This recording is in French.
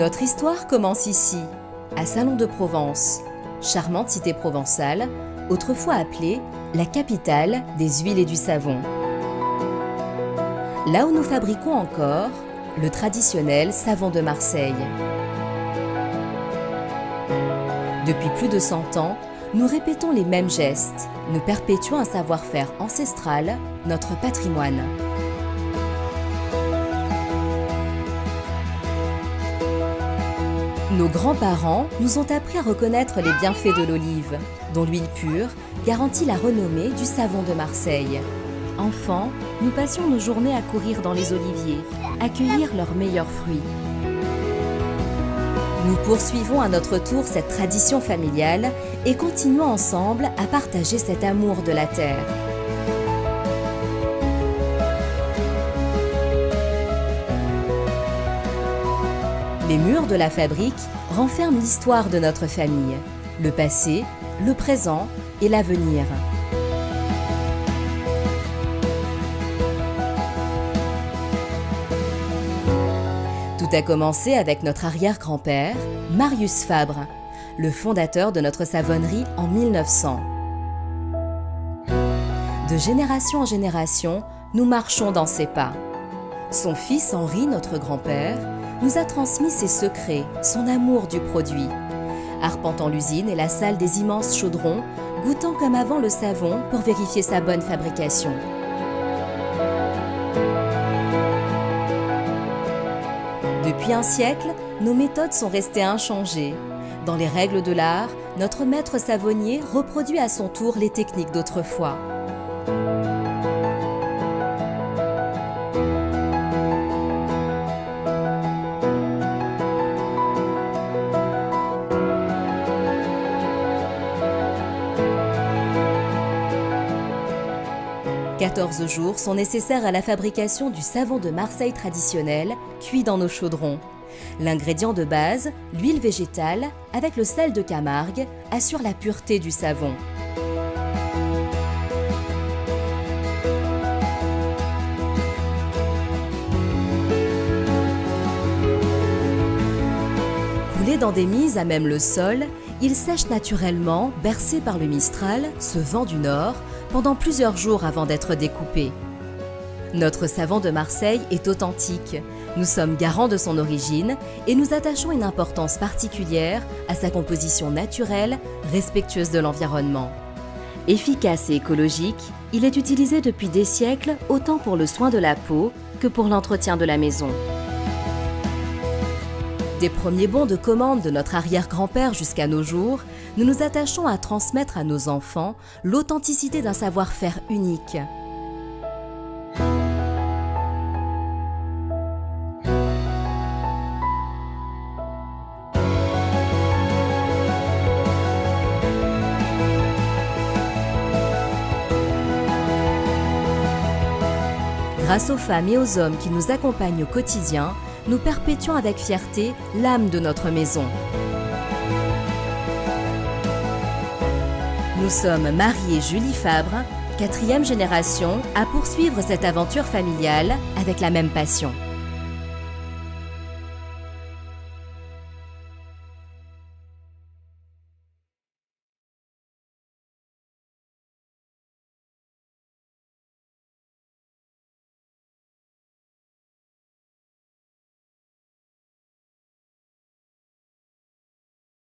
Notre histoire commence ici, à Salon de Provence, charmante cité provençale, autrefois appelée la capitale des huiles et du savon. Là où nous fabriquons encore le traditionnel savon de Marseille. Depuis plus de 100 ans, nous répétons les mêmes gestes, nous perpétuons un savoir-faire ancestral, notre patrimoine. Nos grands-parents nous ont appris à reconnaître les bienfaits de l'olive, dont l'huile pure garantit la renommée du savon de Marseille. Enfants, nous passions nos journées à courir dans les oliviers, à cueillir leurs meilleurs fruits. Nous poursuivons à notre tour cette tradition familiale et continuons ensemble à partager cet amour de la terre. Les murs de la fabrique renferment l'histoire de notre famille, le passé, le présent et l'avenir. Tout a commencé avec notre arrière-grand-père, Marius Fabre, le fondateur de notre savonnerie en 1900. De génération en génération, nous marchons dans ses pas. Son fils Henri, notre grand-père, nous a transmis ses secrets, son amour du produit. Arpentant l'usine et la salle des immenses chaudrons, goûtant comme avant le savon pour vérifier sa bonne fabrication. Depuis un siècle, nos méthodes sont restées inchangées. Dans les règles de l'art, notre maître savonnier reproduit à son tour les techniques d'autrefois. « 14 jours sont nécessaires à la fabrication du savon de Marseille traditionnel, cuit dans nos chaudrons. L'ingrédient de base, l'huile végétale, avec le sel de Camargue, assure la pureté du savon. Coulé dans des mises à même le sol, il sèche naturellement, bercé par le Mistral, ce vent du Nord, pendant plusieurs jours avant d'être découpé. Notre savon de Marseille est authentique. Nous sommes garants de son origine et nous attachons une importance particulière à sa composition naturelle, respectueuse de l'environnement. Efficace et écologique, il est utilisé depuis des siècles autant pour le soin de la peau que pour l'entretien de la maison. Des premiers bons de commande de notre arrière-grand-père jusqu'à nos jours, nous nous attachons à transmettre à nos enfants l'authenticité d'un savoir-faire unique. Grâce aux femmes et aux hommes qui nous accompagnent au quotidien, nous perpétuons avec fierté l'âme de notre maison. Nous sommes Marie et Julie Fabre, 4e génération, à poursuivre cette aventure familiale avec la même passion.